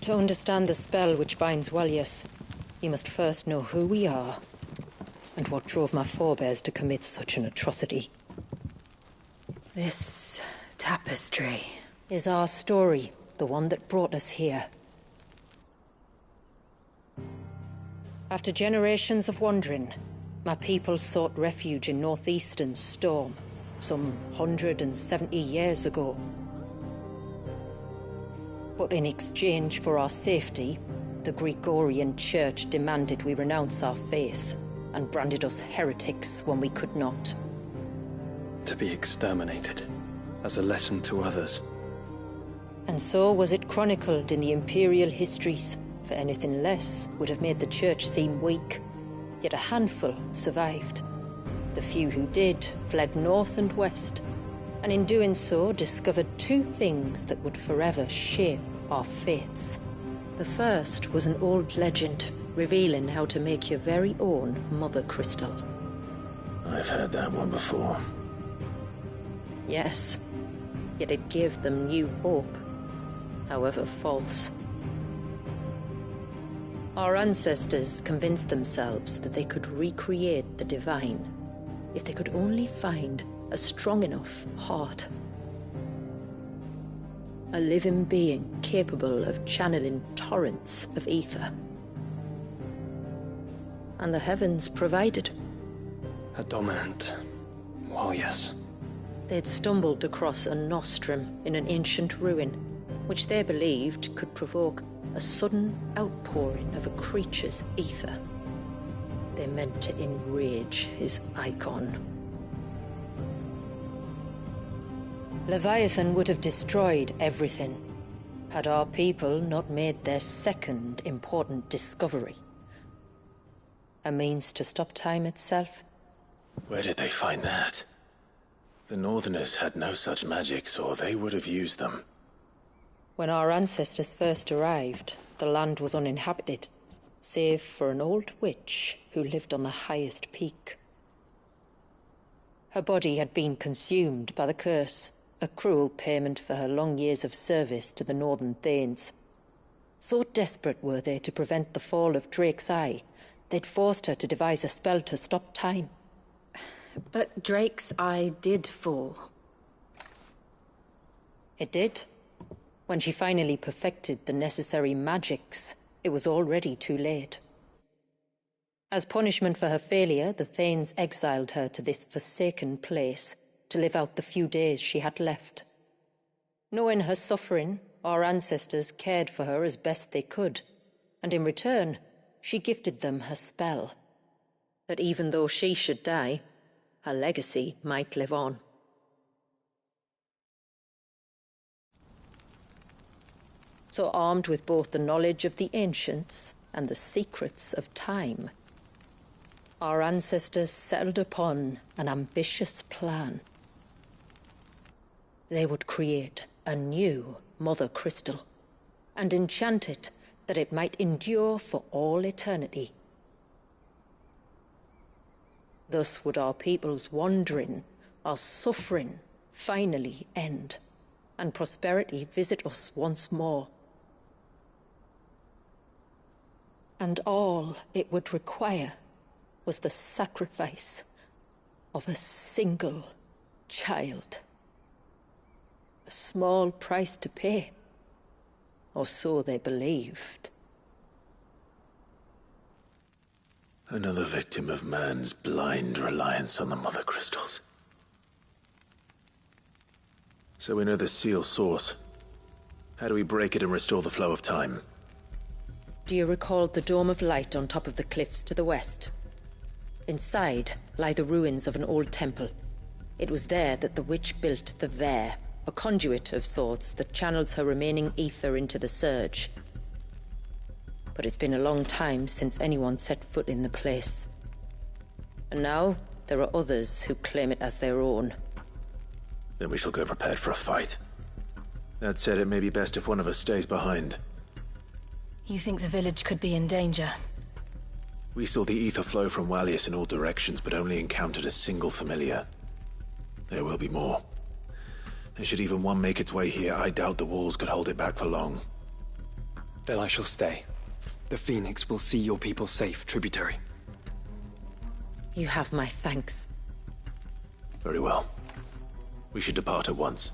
To understand the spell which binds Walyas, you must first know who we are, and what drove my forebears to commit such an atrocity. This tapestry is our story, the one that brought us here. After generations of wandering, my people sought refuge in northeastern Storm, some 170 years ago. But in exchange for our safety, the Gregorian Church demanded we renounce our faith, and branded us heretics when we could not. To be exterminated, as a lesson to others. And so was it chronicled in the imperial histories, for anything less would have made the Church seem weak. Yet a handful survived. The few who did fled north and west, and in doing so discovered two things that would forever shape our fates. The first was an old legend, revealing how to make your very own Mother Crystal. I've heard that one before. Yes, yet it gave them new hope, however false. Our ancestors convinced themselves that they could recreate the divine if they could only find a strong enough heart. A living being capable of channeling torrents of ether. And the heavens provided. A dominant Walyas. They'd stumbled across a nostrum in an ancient ruin, which they believed could provoke a sudden outpouring of a creature's ether. They meant to enrage his icon. Leviathan would have destroyed everything, had our people not made their second important discovery. A means to stop time itself. Where did they find that? The Northerners had no such magics, or they would have used them. When our ancestors first arrived, the land was uninhabited, save for an old witch who lived on the highest peak. Her body had been consumed by the curse, a cruel payment for her long years of service to the Northern Thanes. So desperate were they to prevent the fall of Drake's Eye, they'd forced her to devise a spell to stop time. But Drake's Eye did fall. It did. When she finally perfected the necessary magics, it was already too late. As punishment for her failure, the Thanes exiled her to this forsaken place to live out the few days she had left. Knowing her suffering, our ancestors cared for her as best they could, and in return, she gifted them her spell. That even though she should die, her legacy might live on. So armed with both the knowledge of the ancients and the secrets of time, our ancestors settled upon an ambitious plan. They would create a new Mother Crystal, and enchant it that it might endure for all eternity. Thus would our people's wandering, our suffering, finally end, and prosperity visit us once more. And all it would require was the sacrifice of a single child. A small price to pay, or so they believed. Another victim of man's blind reliance on the Mother Crystals. So we know the seal source. How do we break it and restore the flow of time? Do you recall the dome of light on top of the cliffs to the west? Inside lie the ruins of an old temple. It was there that the witch built the Vare, a conduit of sorts that channels her remaining ether into the surge. But it's been a long time since anyone set foot in the place. And now, there are others who claim it as their own. Then we shall go prepared for a fight. That said, it may be best if one of us stays behind. You think the village could be in danger? We saw the ether flow from Walyas in all directions, but only encountered a single familiar. There will be more. And should even one make its way here, I doubt the walls could hold it back for long. Then I shall stay. The Phoenix will see your people safe, tributary. You have my thanks. Very well. We should depart at once.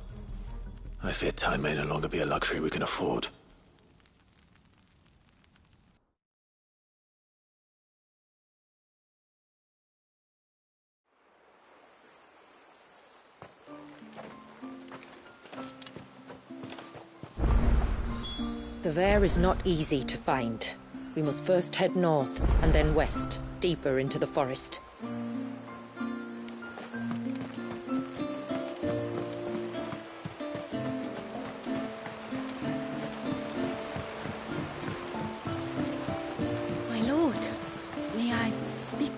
I fear time may no longer be a luxury we can afford. The Vare is not easy to find. We must first head north, and then west, deeper into the forest. My lord, may I speak?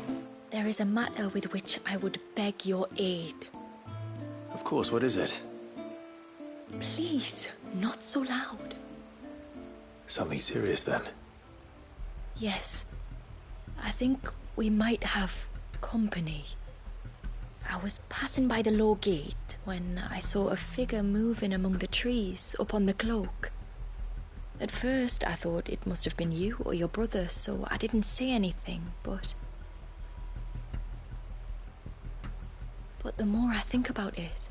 There is a matter with which I would beg your aid. Of course, what is it? Please, not so loud. Something serious, then? Yes. I think we might have company. I was passing by the low gate when I saw a figure moving among the trees up on the cloak. At first, I thought it must have been you or your brother, so I didn't say anything, but the more I think about it,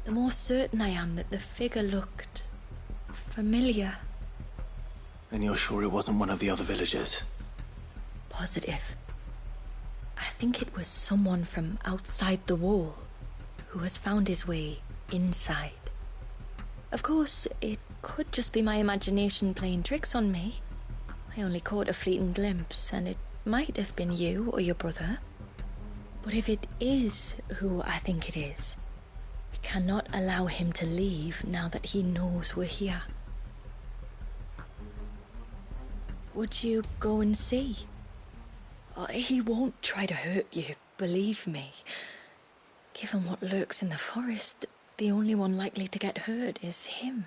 the more certain I am that the figure looked familiar. And you're sure it wasn't one of the other villagers? Positive. I think it was someone from outside the wall who has found his way inside. Of course, it could just be my imagination playing tricks on me. I only caught a fleeting glimpse, and it might have been you or your brother. But if it is who I think it is, we cannot allow him to leave now that he knows we're here. Would you go and see? He won't try to hurt you, believe me. Given what lurks in the forest, the only one likely to get hurt is him.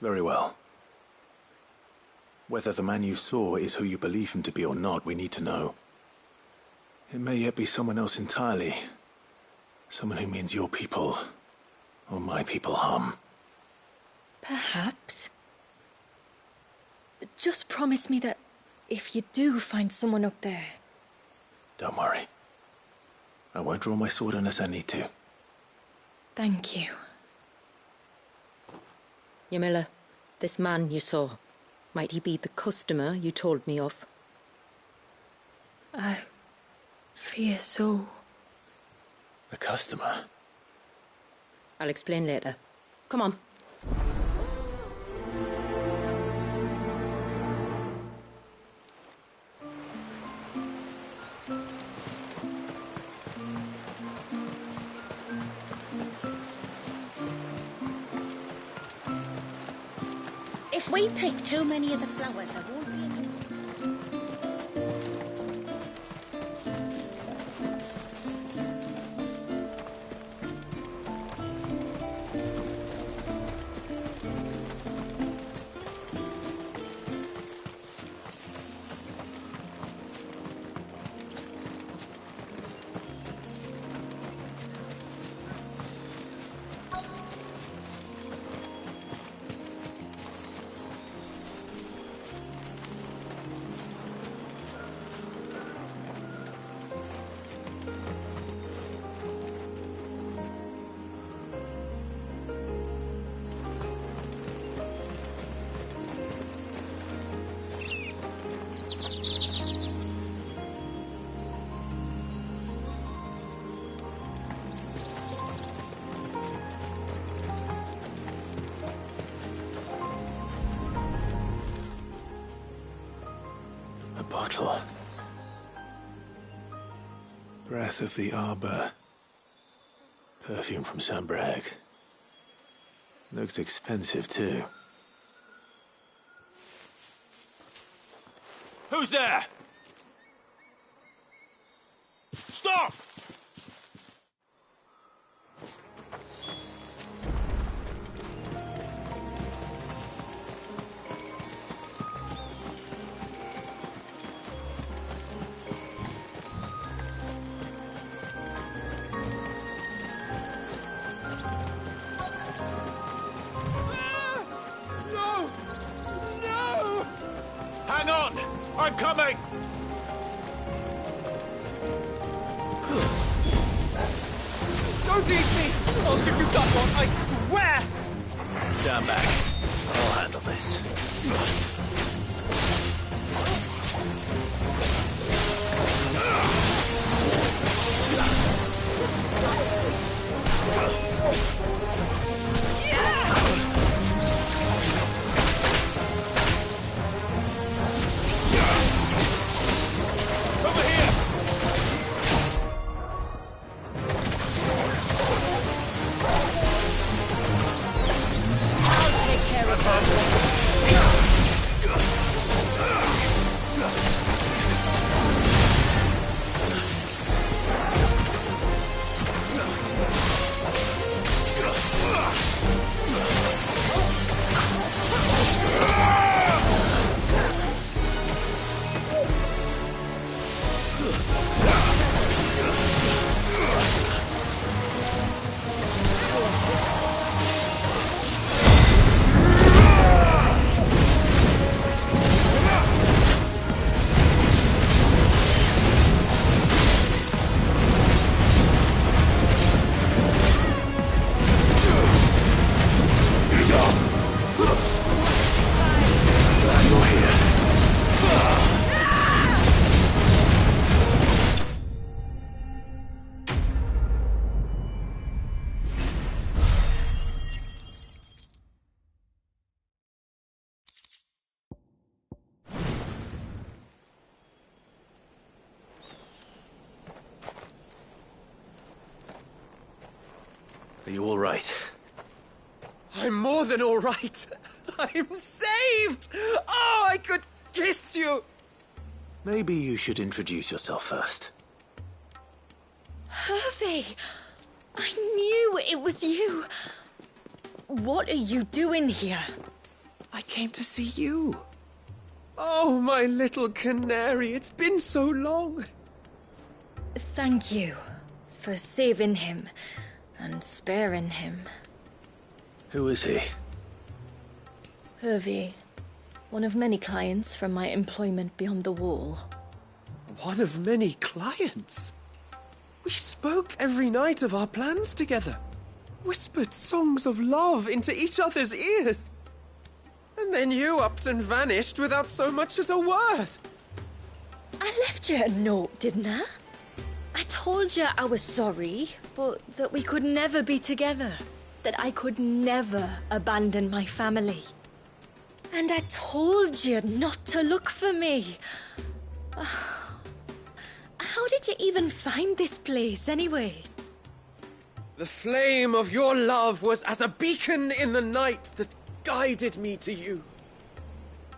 Very well. Whether the man you saw is who you believe him to be or not, we need to know. It may yet be someone else entirely. Someone who means your people, or my people, harm. Perhaps. Just promise me that if you do find someone up there... Don't worry. I won't draw my sword unless I need to. Thank you. Ymilla, this man you saw, might he be the customer you told me of? I fear so. A customer? I'll explain later. Come on. If we pick too many of the flowers, there won't be enough. Bottle. Breath of the Arbor. Perfume from Sunbrag. Looks expensive, too. Who's there? Stop! I'm coming! Don't eat me! I'll give you that one, I swear! Stand back. I'll handle this. Are you all right? I'm more than all right. I'm saved! Oh, I could kiss you! Maybe you should introduce yourself first. Hervey! I knew it was you. What are you doing here? I came to see you. Oh, my little canary, it's been so long. Thank you for saving him and sparing him. Who is he? Hervey, one of many clients from my employment beyond the wall. One of many clients? We spoke every night of our plans together. Whispered songs of love into each other's ears. And then you upped and vanished without so much as a word. I left you a note, didn't I? I told you I was sorry, but that we could never be together. That I could never abandon my family. And I told you not to look for me. How did you even find this place, anyway? The flame of your love was as a beacon in the night that guided me to you.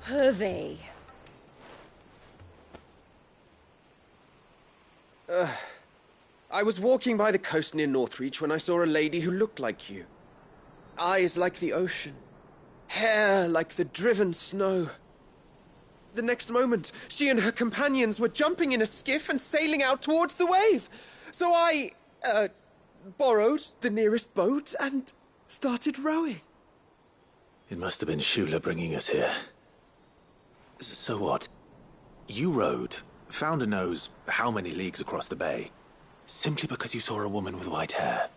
Hervey. I was walking by the coast near Northreach when I saw a lady who looked like you. Eyes like the ocean. Hair like the driven snow. The next moment, she and her companions were jumping in a skiff and sailing out towards the wave. So I, borrowed the nearest boat and started rowing. It must have been Shula bringing us here. So what? You rowed, found a nose how many leagues across the bay, simply because you saw a woman with white hair?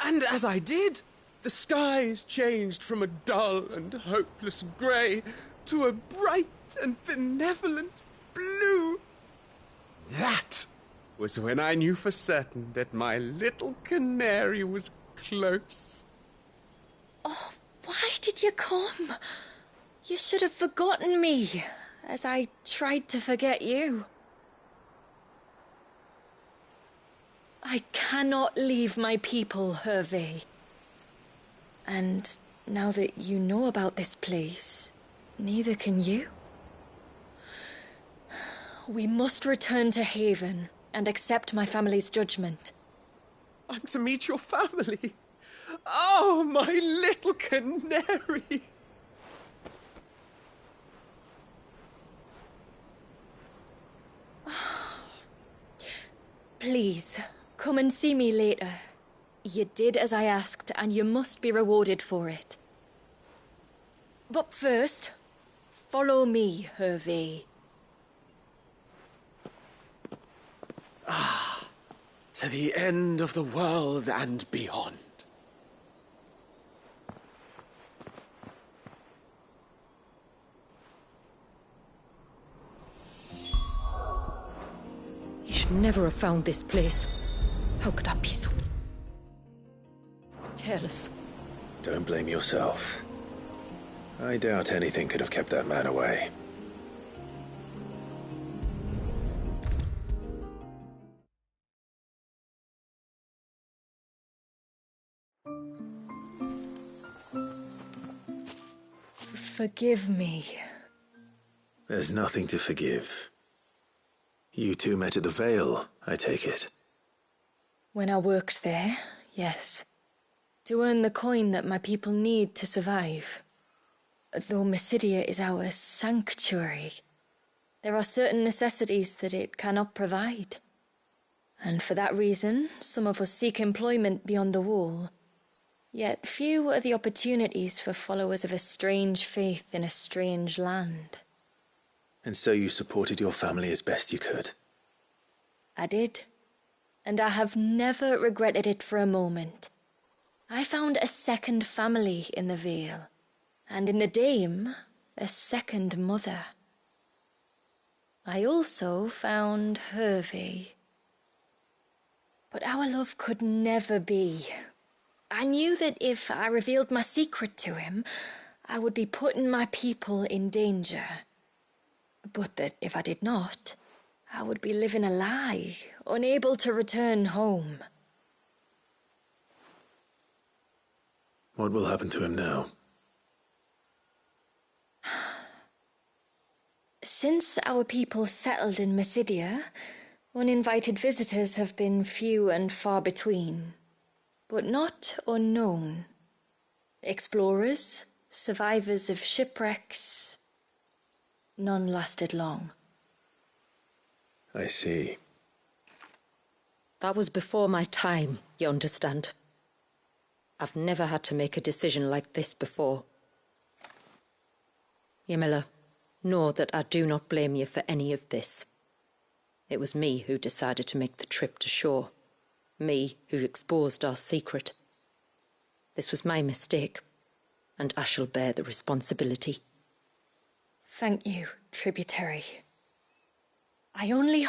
And as I did, the skies changed from a dull and hopeless grey to a bright and benevolent blue. That was when I knew for certain that my little canary was close. Oh, why did you come? You should have forgotten me, as I tried to forget you. I cannot leave my people, Hervey. And now that you know about this place, neither can you. We must return to Haven and accept my family's judgment. I'm to meet your family. Oh, my little canary. Please, come and see me later. You did as I asked, and you must be rewarded for it. But first, follow me, Hervey. to the end of the world and beyond. You should never have found this place. How could I be so careless? Don't blame yourself. I doubt anything could have kept that man away. Forgive me. There's nothing to forgive. You two met at the Vale, I take it. When I worked there, yes. To earn the coin that my people need to survive. Though Mysidia is our sanctuary, there are certain necessities that it cannot provide. And for that reason, some of us seek employment beyond the wall. Yet few are the opportunities for followers of a strange faith in a strange land. And so you supported your family as best you could? I did. And I have never regretted it for a moment. I found a second family in the Vale. And in the Dame, a second mother. I also found Hervey. But our love could never be. I knew that if I revealed my secret to him, I would be putting my people in danger. But that if I did not, I would be living a lie, unable to return home. What will happen to him now? Since our people settled in Mysidia, uninvited visitors have been few and far between, but not unknown. Explorers, survivors of shipwrecks, none lasted long. I see. That was before my time, you understand? I've never had to make a decision like this before. Yamila, know that I do not blame you for any of this. It was me who decided to make the trip to shore. Me who exposed our secret. This was my mistake, and I shall bear the responsibility. Thank you, tributary. I only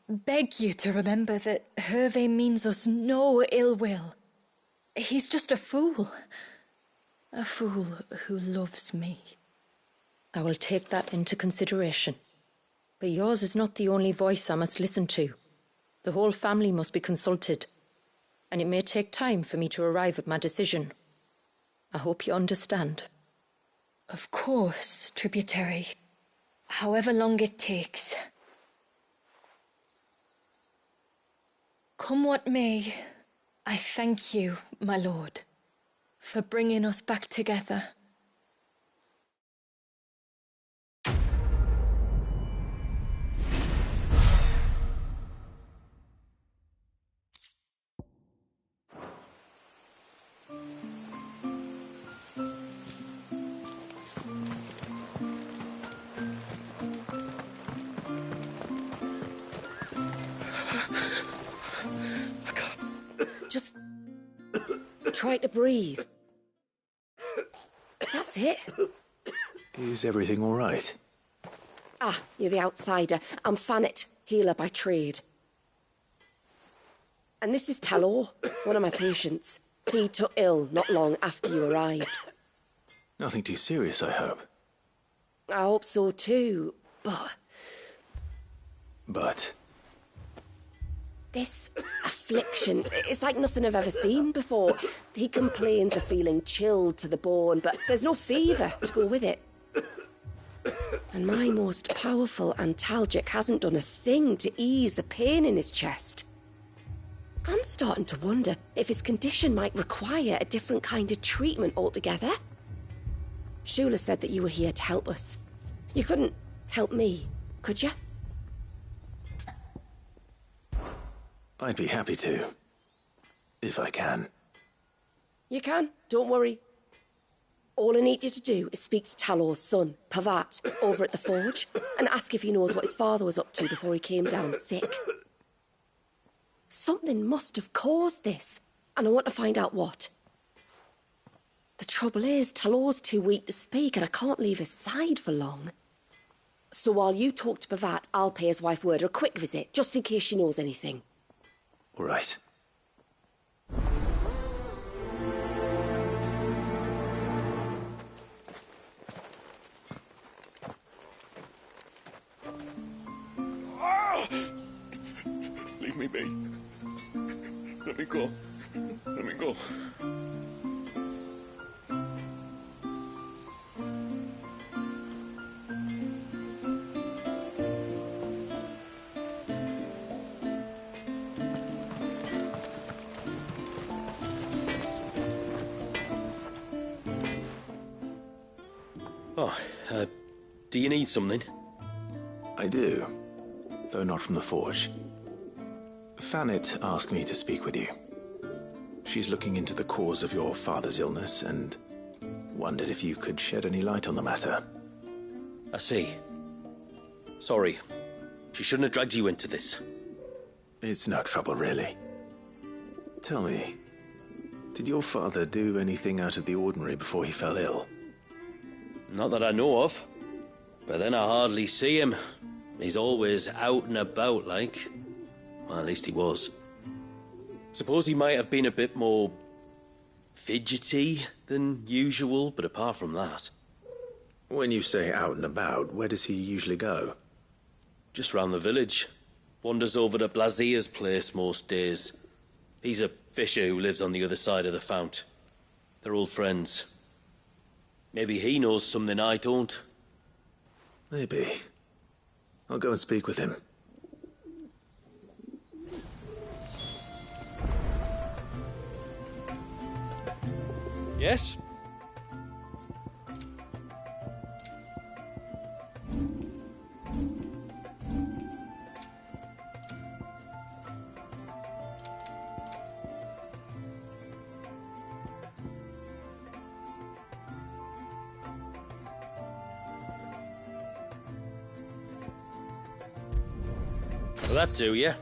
beg you to remember that Hervey means us no ill will. He's just a fool. A fool who loves me. I will take that into consideration. But yours is not the only voice I must listen to. The whole family must be consulted, and it may take time for me to arrive at my decision. I hope you understand. Of course, tributary. However long it takes. Come what may, I thank you, my lord, for bringing us back together. Just try to breathe. That's it. Is everything all right? Ah, you're the outsider. I'm Fannet, healer by trade. And this is Talor, one of my patients. He took ill not long after you arrived. Nothing too serious, I hope. I hope so too, but... But? This affliction, it's like nothing I've ever seen before. He complains of feeling chilled to the bone, but there's no fever to go with it. And my most powerful antalgic hasn't done a thing to ease the pain in his chest. I'm starting to wonder if his condition might require a different kind of treatment altogether. Shula said that you were here to help us. You couldn't help me, could you? I'd be happy to. If I can. You can, don't worry. All I need you to do is speak to Talor's son, Pavat, over at the forge, and ask if he knows what his father was up to before he came down sick. Something must have caused this, and I want to find out what. The trouble is, Talor's too weak to speak, and I can't leave his side for long. So while you talk to Bhavat, I'll pay his wife Werder a quick visit, just in case she knows anything. All right. Leave me be. Let me go. Let me go. Oh, do you need something? I do, though not from the Forge. Fanit asked me to speak with you. She's looking into the cause of your father's illness and wondered if you could shed any light on the matter. I see. Sorry. She shouldn't have dragged you into this. It's no trouble, really. Tell me, did your father do anything out of the ordinary before he fell ill? Not that I know of. But then I hardly see him. He's always out and about, like. Well, at least he was. Suppose he might have been a bit more fidgety than usual, but apart from that... When you say out and about, where does he usually go? Just round the village. Wanders over to Blazier's place most days. He's a fisher who lives on the other side of the fount. They're old friends. Maybe he knows something I don't. Maybe. I'll go and speak with him. Yes? Will that do, yeah?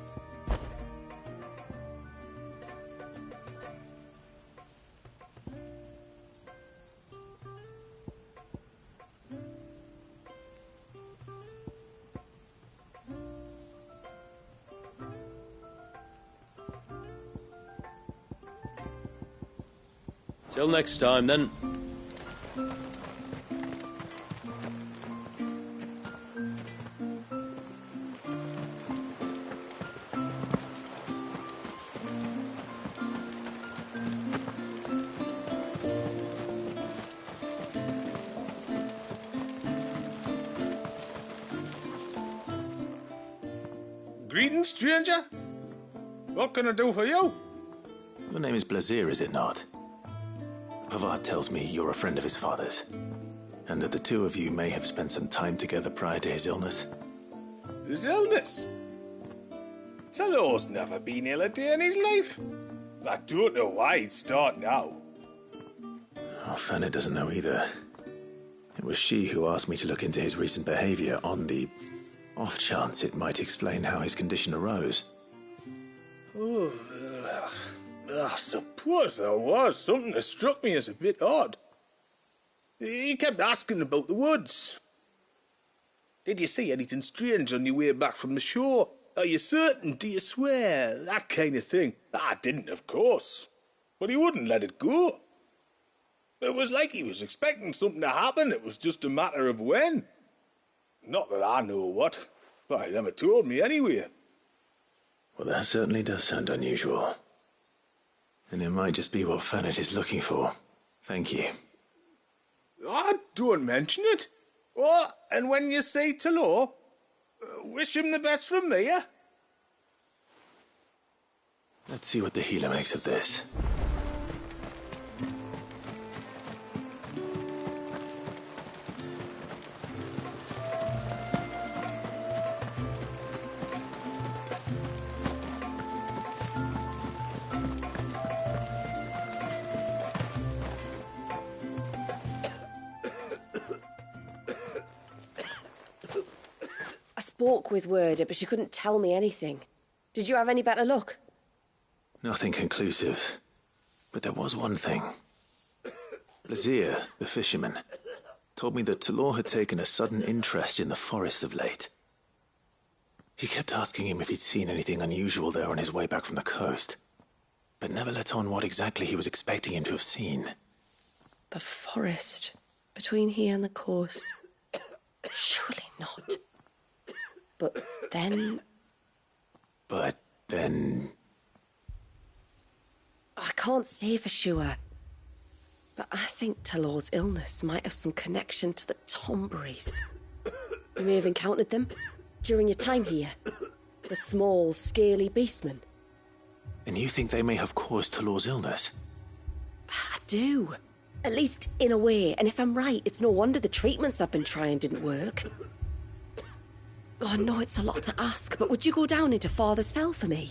Till next time, then. Greetings, stranger. What can I do for you? Your name is Blazier, is it not? Pavad tells me you're a friend of his father's, and that the two of you may have spent some time together prior to his illness. His illness? Talor's never been ill a day in his life. I don't know why he'd start now. Oh, Fanny doesn't know either. It was she who asked me to look into his recent behavior on the off chance it might explain how his condition arose. Oh, I suppose there was something that struck me as a bit odd. He kept asking about the woods. Did you see anything strange on your way back from the shore? Are you certain? Do you swear? That kind of thing. I didn't, of course. But he wouldn't let it go. It was like he was expecting something to happen. It was just a matter of when. Not that I know what. But he never told me anyway. Well, that certainly does sound unusual. And it might just be what Fannet is looking for. Thank you. Oh, don't mention it. Oh, and when you say Talor, wish him the best from me, yeah? Let's see what the healer makes of this. I spoke with Werder, but she couldn't tell me anything. Did you have any better luck? Nothing conclusive. But there was one thing. Lazir, the fisherman, told me that Talor had taken a sudden interest in the forest of late. He kept asking him if he'd seen anything unusual there on his way back from the coast, but never let on what exactly he was expecting him to have seen. The forest between here and the coast. Surely not. But then... I can't say for sure. But I think Talor's illness might have some connection to the Tomberries. You may have encountered them during your time here. The small, scaly beastmen. And you think they may have caused Talor's illness? I do. At least in a way. And if I'm right, it's no wonder the treatments I've been trying didn't work. Oh, I know it's a lot to ask, but would you go down into Father's Fell for me?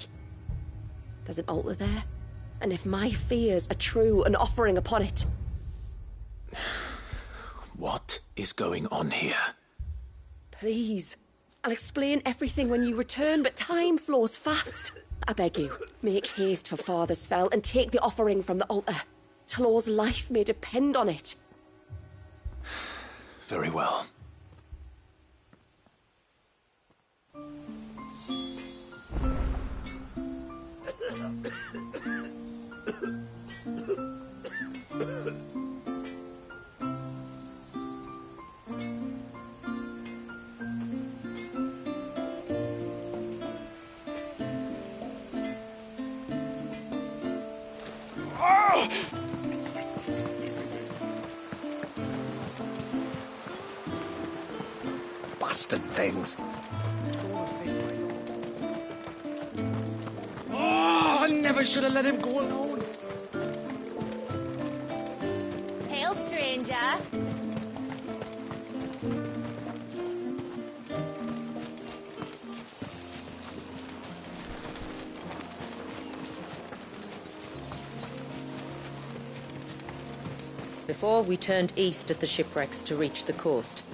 There's an altar there. And if my fears are true, an offering upon it. What is going on here? Please. I'll explain everything when you return, but time flows fast. I beg you, make haste for Father's Fell and take the offering from the altar. Talor's life may depend on it. Very well. Bastard things. Oh, I never should have let him go alone. Hail, stranger. Before, we turned east at the shipwrecks to reach the coast.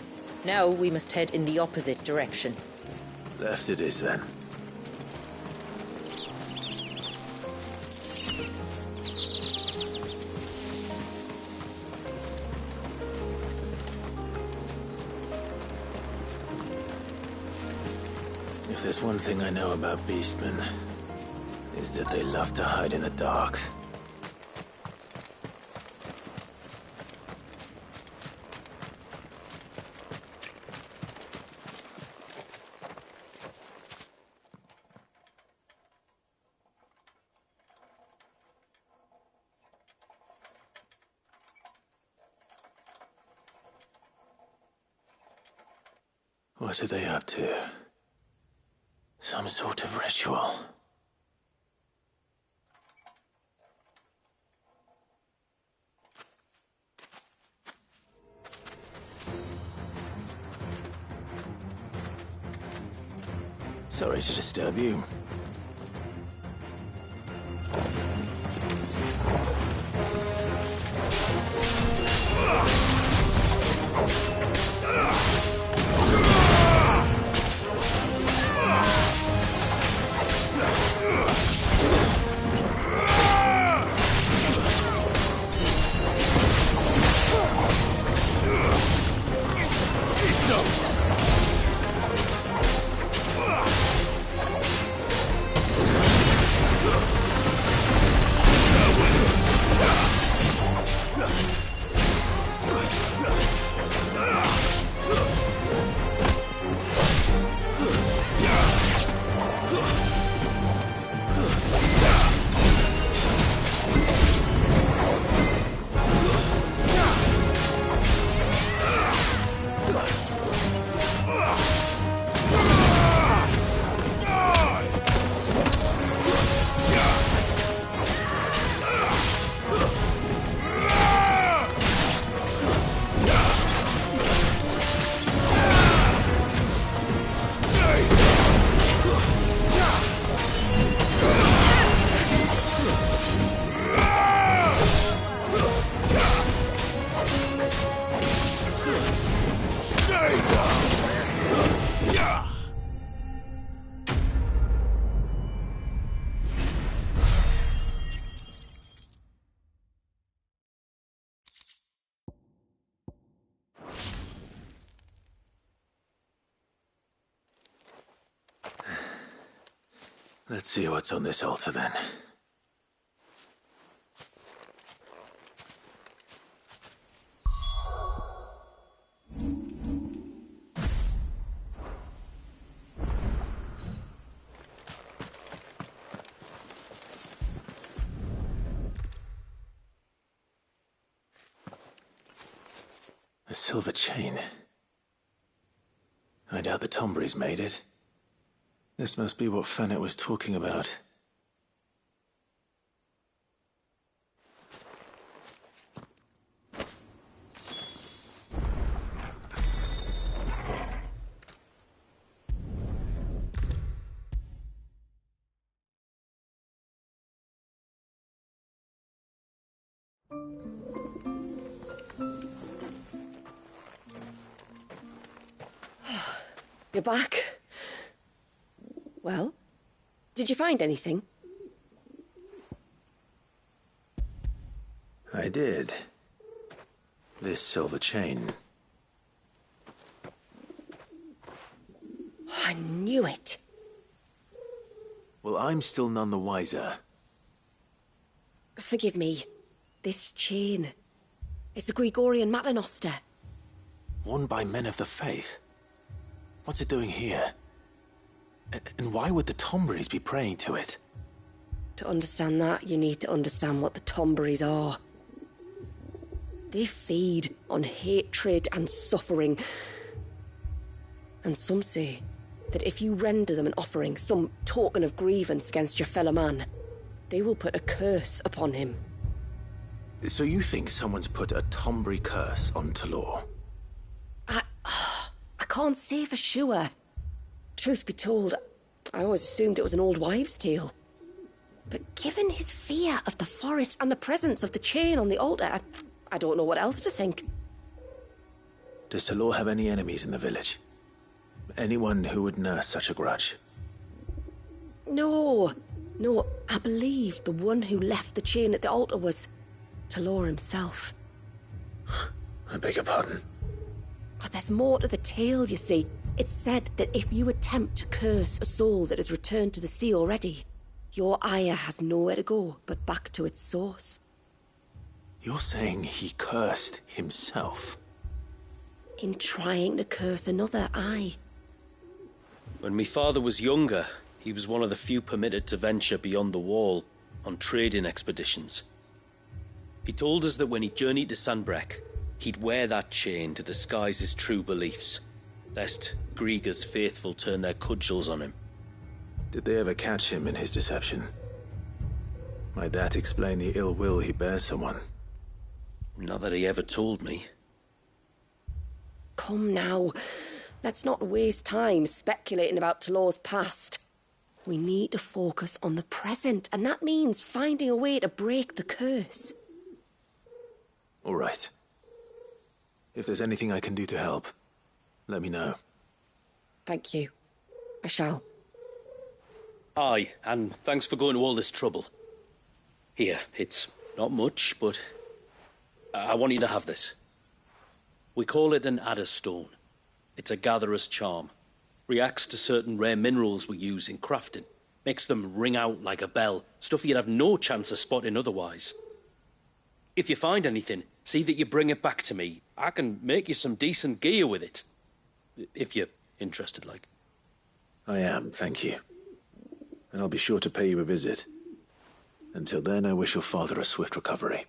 Now we must head in the opposite direction. Left it is, then. If there's one thing I know about beastmen, is that they love to hide in the dark. What are they up to? Some sort of ritual. Sorry to disturb you. Let's see what's on this altar, then. A silver chain. I doubt the Tomberries made it. This must be what Fennec was talking about. You're back. Well, did you find anything? I did. This silver chain. I knew it. Well, I'm still none the wiser. Forgive me. This chain. It's a Gregorian Maternoster. Worn by men of the faith. What's it doing here? And why would the Tomberries be praying to it? To understand that, you need to understand what the Tomberries are. They feed on hatred and suffering. And some say that if you render them an offering, some token of grievance against your fellow man, they will put a curse upon him. So you think someone's put a Tomberry curse on Talor? I can't say for sure. Truth be told, I always assumed it was an old wives' tale. But given his fear of the forest and the presence of the chain on the altar, I don't know what else to think. Does Talor have any enemies in the village? Anyone who would nurse such a grudge? No, I believe the one who left the chain at the altar was Talor himself. I beg your pardon? But there's more to the tale, you see. It's said that if you attempt to curse a soul that has returned to the sea already, your ire has nowhere to go but back to its source. You're saying he cursed himself? In trying to curse another, aye. When my father was younger, he was one of the few permitted to venture beyond the wall on trading expeditions. He told us that when he journeyed to Sanbreque, he'd wear that chain to disguise his true beliefs, lest Grieger's faithful turn their cudgels on him. Did they ever catch him in his deception? Might that explain the ill will he bears someone? Not that he ever told me. Come now, let's not waste time speculating about Talor's past. We need to focus on the present, and that means finding a way to break the curse. All right. If there's anything I can do to help, let me know. Thank you. I shall. Aye, and thanks for going to all this trouble. Here, it's not much, but I want you to have this. We call it an adder stone. It's a gatherer's charm. Reacts to certain rare minerals we use in crafting. Makes them ring out like a bell, stuff you'd have no chance of spotting otherwise. If you find anything, see that you bring it back to me. I can make you some decent gear with it. If you're interested, like. I am, thank you. And I'll be sure to pay you a visit. Until then, I wish your father a swift recovery.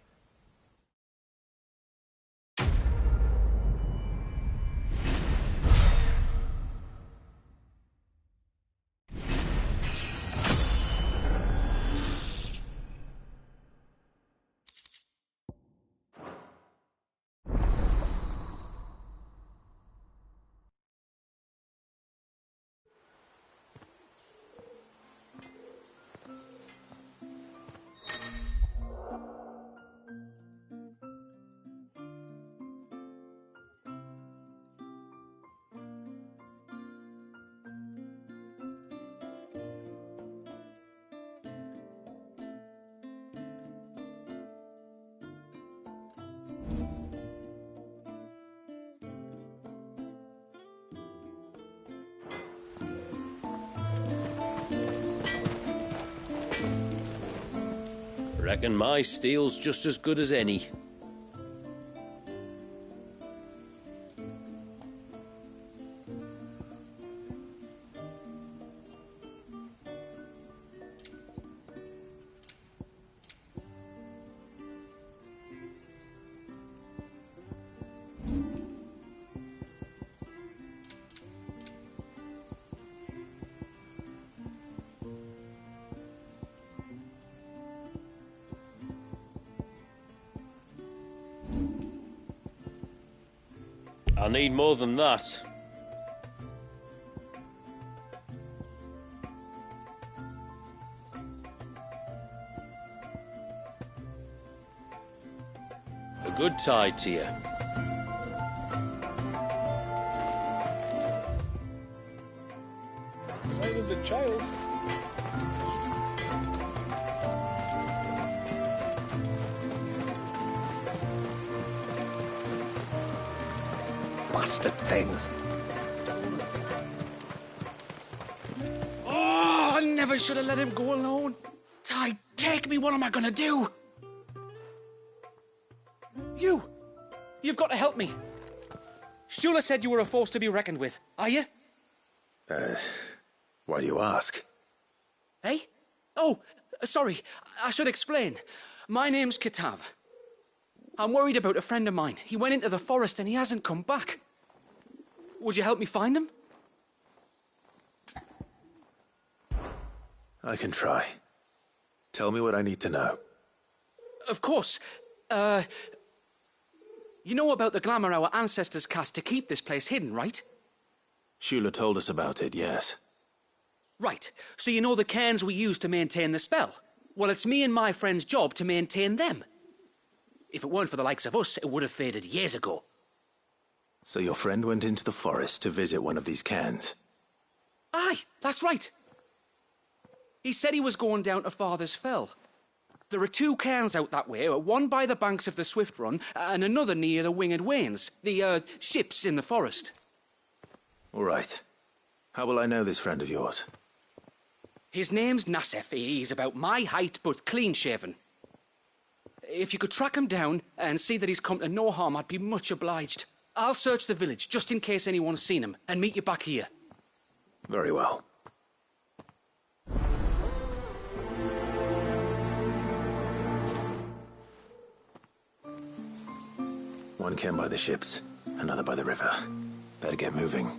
Reckon my steel's just as good as any. I'll need more than that. A good tide to you. Sight of the child. Bastard things. Oh, I never should have let him go alone. Ty, take me. What am I gonna do? You've got to help me. Shula said you were a force to be reckoned with. Are you? Why do you ask? Eh? Oh, sorry. I should explain. My name's Kitav. I'm worried about a friend of mine. He went into the forest and he hasn't come back. Would you help me find him? I can try. Tell me what I need to know. Of course. You know about the glamour our ancestors cast to keep this place hidden, right? Shula told us about it, yes. Right. So you know the cairns we use to maintain the spell? Well, it's me and my friend's job to maintain them. If it weren't for the likes of us, it would have faded years ago. So your friend went into the forest to visit one of these cairns? Aye, that's right. He said he was going down to Father's Fell. There are 2 cairns out that way, one by the banks of the Swift Run, and another near the Winged Wains, the, ships in the forest. All right. How will I know this friend of yours? His name's Nassef. He's about my height, but clean-shaven. If you could track him down and see that he's come to no harm, I'd be much obliged. I'll search the village, just in case anyone's seen him, and meet you back here. Very well. One cairn by the ships, another by the river. Better get moving.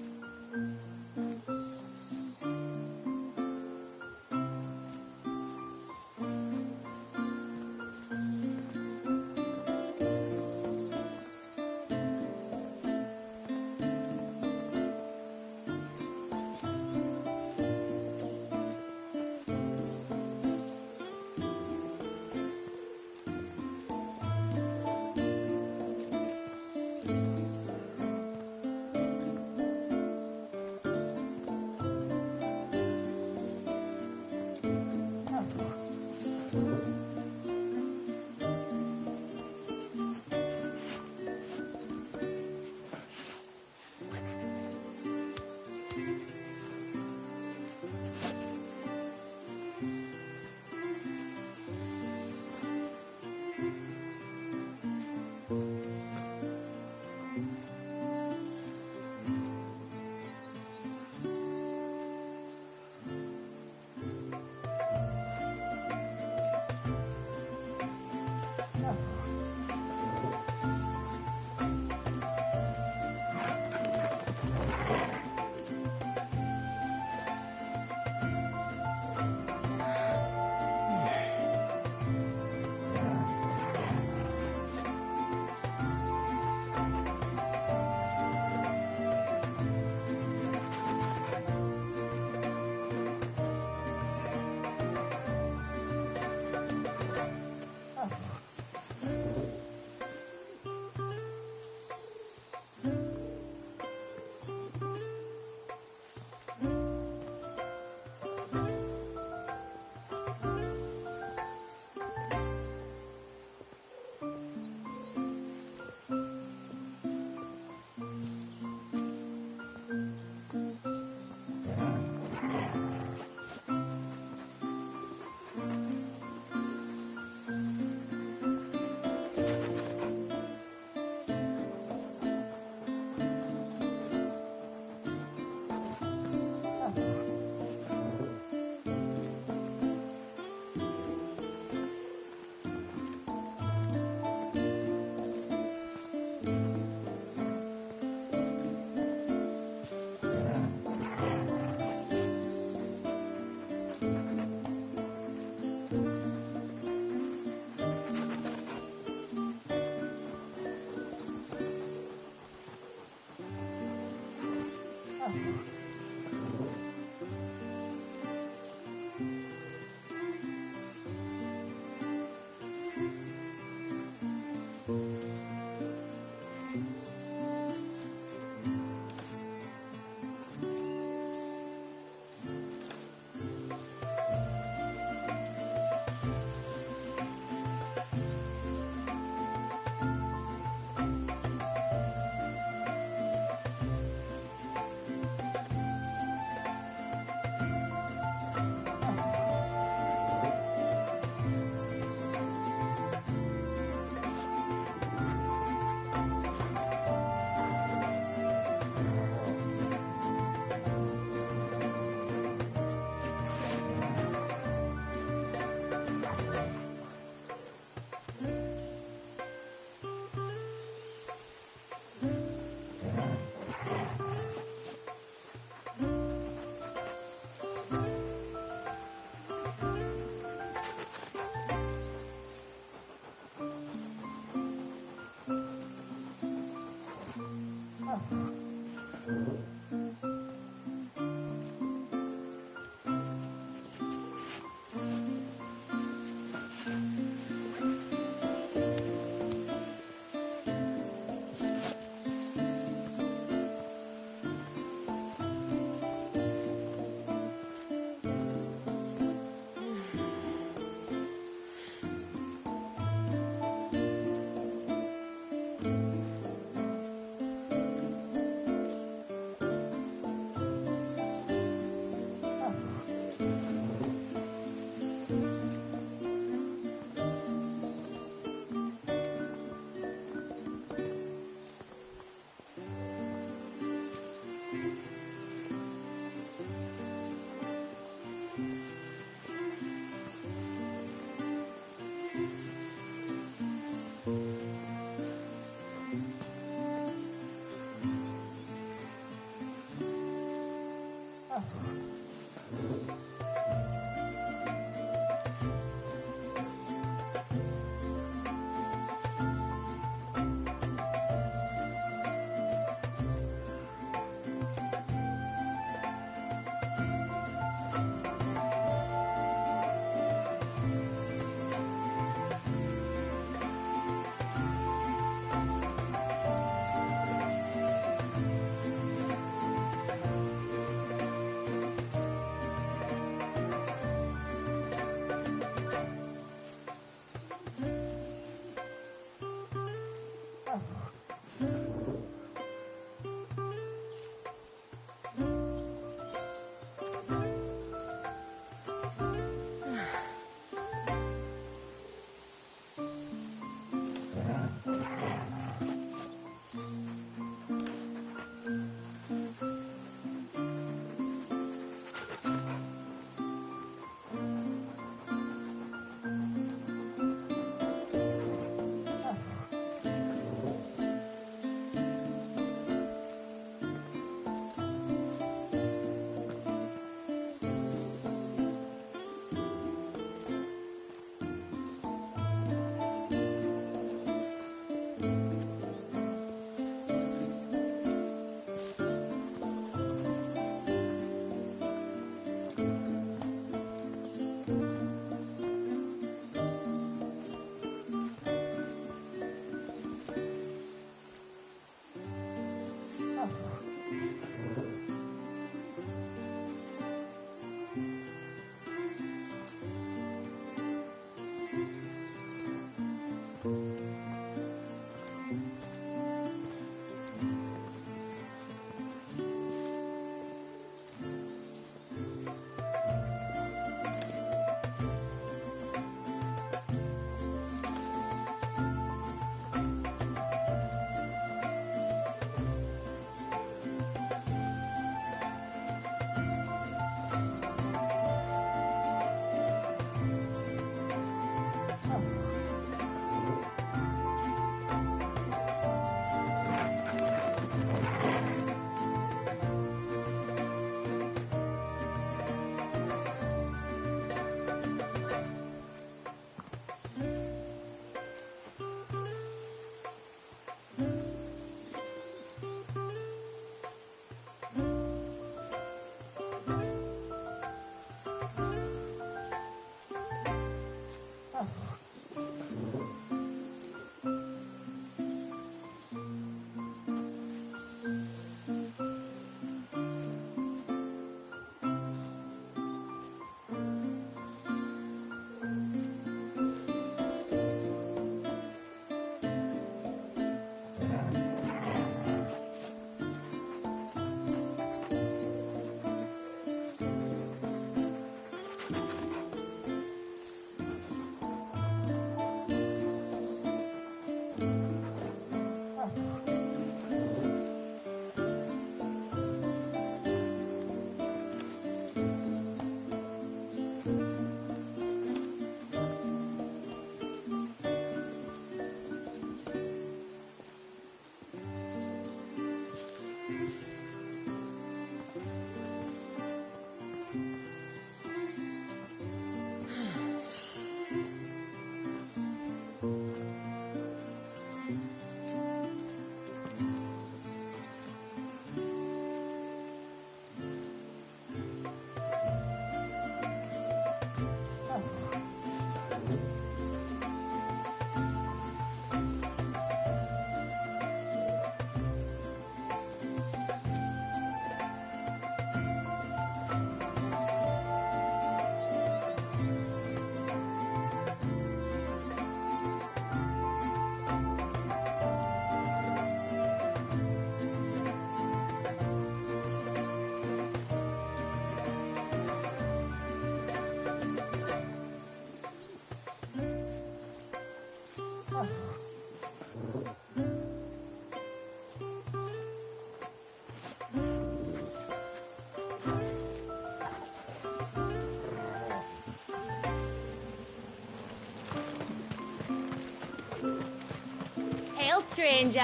well, stranger.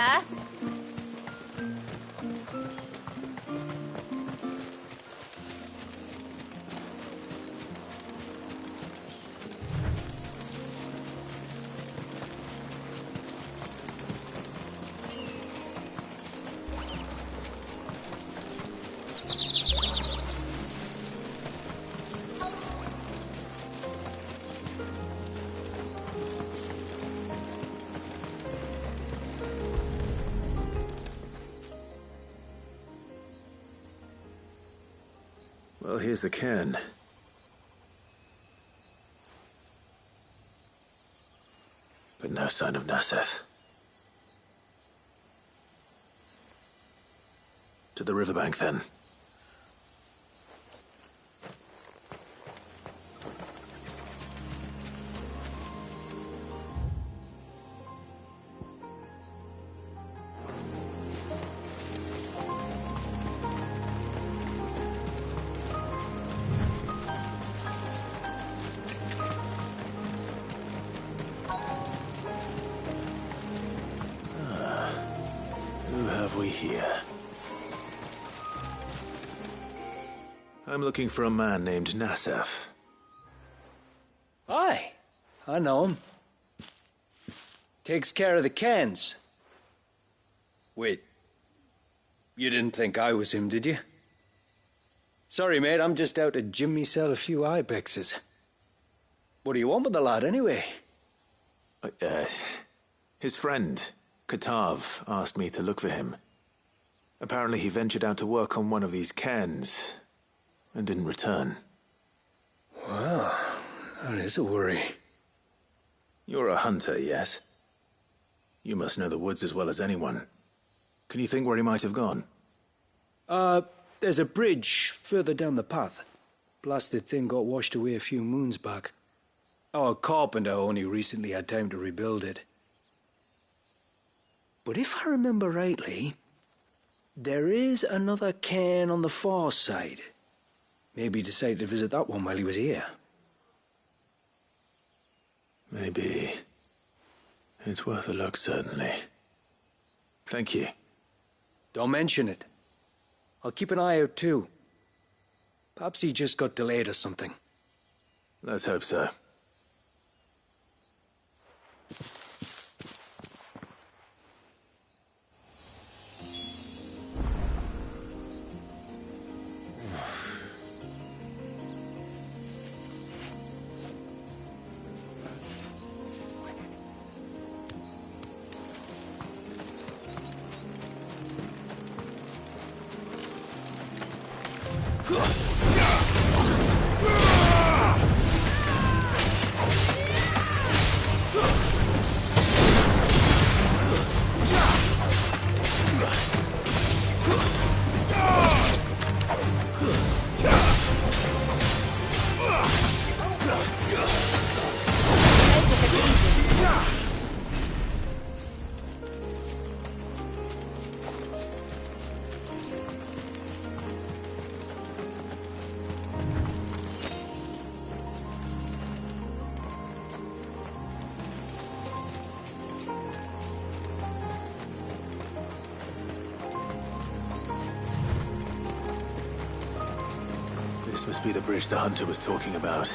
Well, here's the cairn. But no sign of Nasef. To the riverbank, then. Who have we here? I'm looking for a man named Nasef. Aye, I know him. Takes care of the cans. Wait, you didn't think I was him, did you? Sorry, mate, I'm just out to gym myself a few ibexes. What do you want with the lad, anyway? His friend, Katav, asked me to look for him. Apparently he ventured out to work on one of these cairns and didn't return. Well, that is a worry. You're a hunter, yes? You must know the woods as well as anyone. Can you think where he might have gone? There's a bridge further down the path. Blasted thing got washed away a few moons back. Our carpenter only recently had time to rebuild it. But if I remember rightly, there is another cairn on the far side. Maybe he decided to visit that one while he was here. Maybe. It's worth a look, certainly. Thank you. Don't mention it. I'll keep an eye out too. Perhaps he just got delayed or something. Let's hope so. This must be the bridge the hunter was talking about.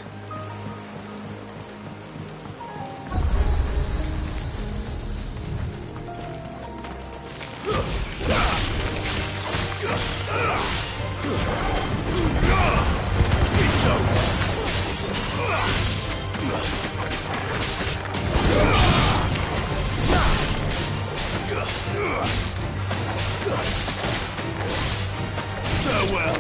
Farewell.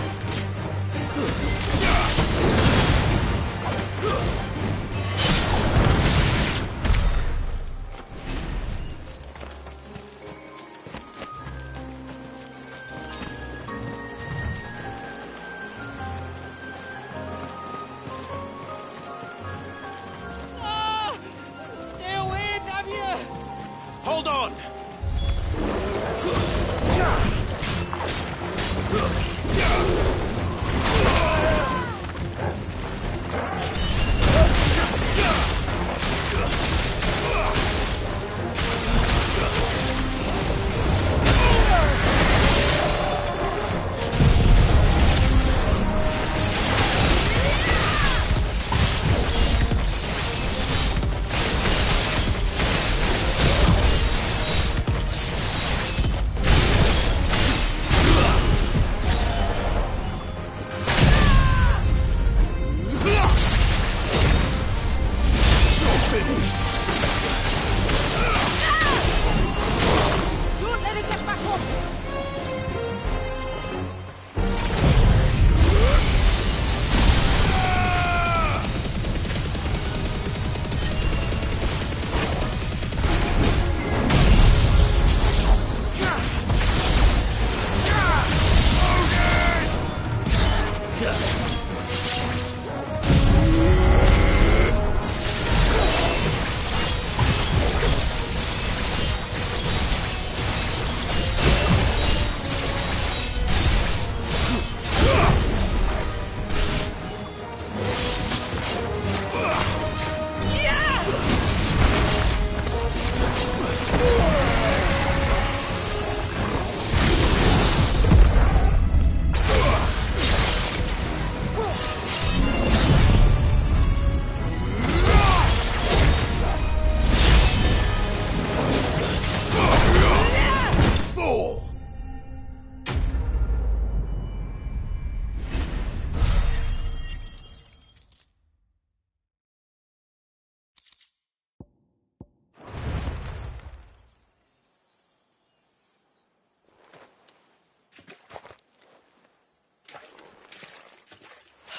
Stay away, damn you! Hold on! Yeah!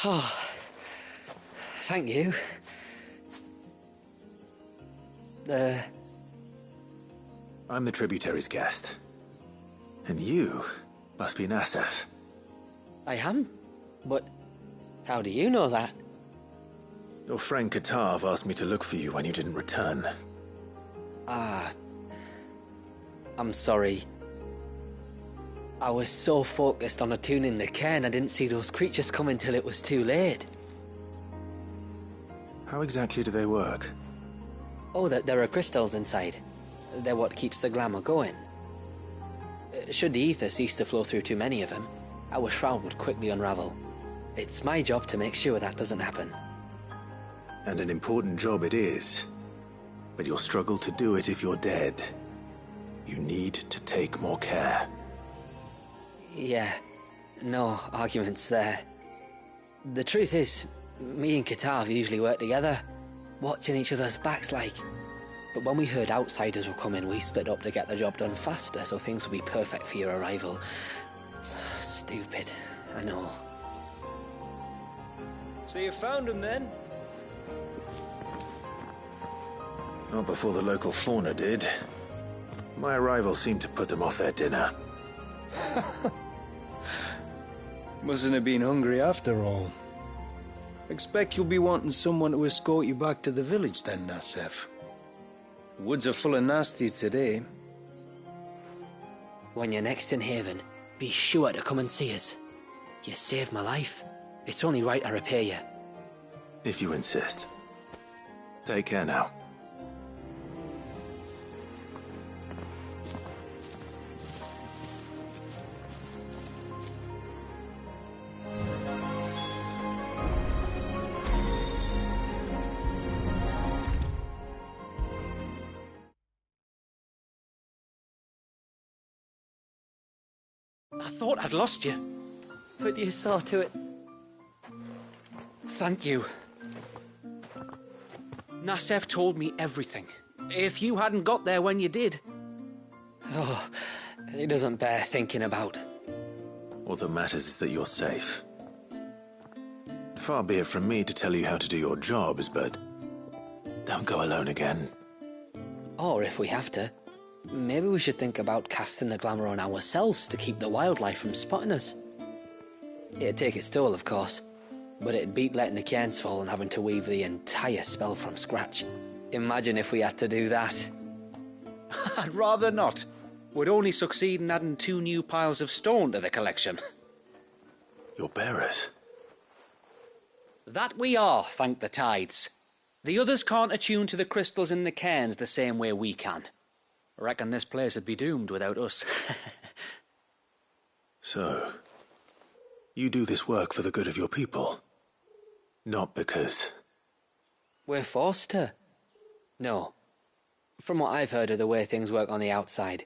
Oh, thank you. I'm the tributary's guest. And you must be Nassef. I am? But how do you know that? Your friend Katav asked me to look for you when you didn't return. I'm sorry. I was so focused on attuning the cairn I didn't see those creatures coming till it was too late. How exactly do they work? Oh, there are crystals inside. They're what keeps the glamour going. Should the ether cease to flow through too many of them, our shroud would quickly unravel. It's my job to make sure that doesn't happen. And an important job it is. But you'll struggle to do it if you're dead. You need to take more care. Yeah, no arguments there. The truth is, me and Katav usually work together, watching each other's backs like. But when we heard outsiders were coming, we split up to get the job done faster, so things would be perfect for your arrival. Stupid, I know. So you found him then? Not before the local fauna did. My arrival seemed to put them off their dinner. Mustn't have been hungry after all. Expect you'll be wanting someone to escort you back to the village then, Nassef. Woods are full of nasties today. When you're next in Haven, be sure to come and see us. You saved my life. It's only right I repay you. If you insist. Take care now. I thought I'd lost you. But you saw to it. Thank you. Nassef told me everything. If you hadn't got there when you did... Oh, it doesn't bear thinking about. All that matters is that you're safe. Far be it from me to tell you how to do your jobs, but don't go alone again. Or if we have to, maybe we should think about casting the glamour on ourselves to keep the wildlife from spotting us. It'd take its toll, of course, but it'd beat letting the cairns fall and having to weave the entire spell from scratch. Imagine if we had to do that. I'd rather not. We'd only succeed in adding 2 new piles of stone to the collection. Your bearers? That we are, thank the tides. The others can't attune to the crystals in the cairns the same way we can. Reckon this place would be doomed without us. So, you do this work for the good of your people? Not because... We're forced to. No. From what I've heard of the way things work on the outside,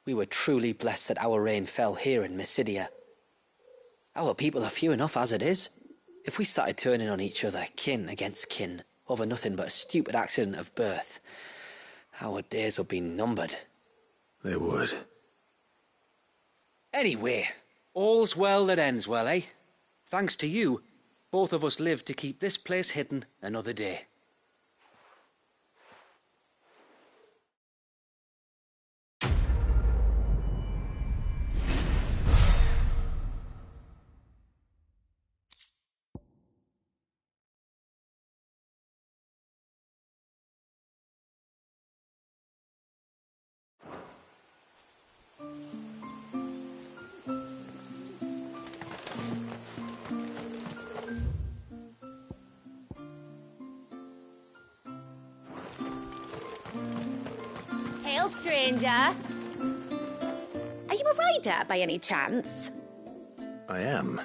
we were truly blessed that our rain fell here in Mysidia. Our people are few enough as it is. If we started turning on each other, kin against kin, over nothing but a stupid accident of birth, our days would be numbered. They would. Anyway, all's well that ends well, eh? Thanks to you, both of us lived to keep this place hidden another day. Hail, stranger. Are you a rider by any chance? I am.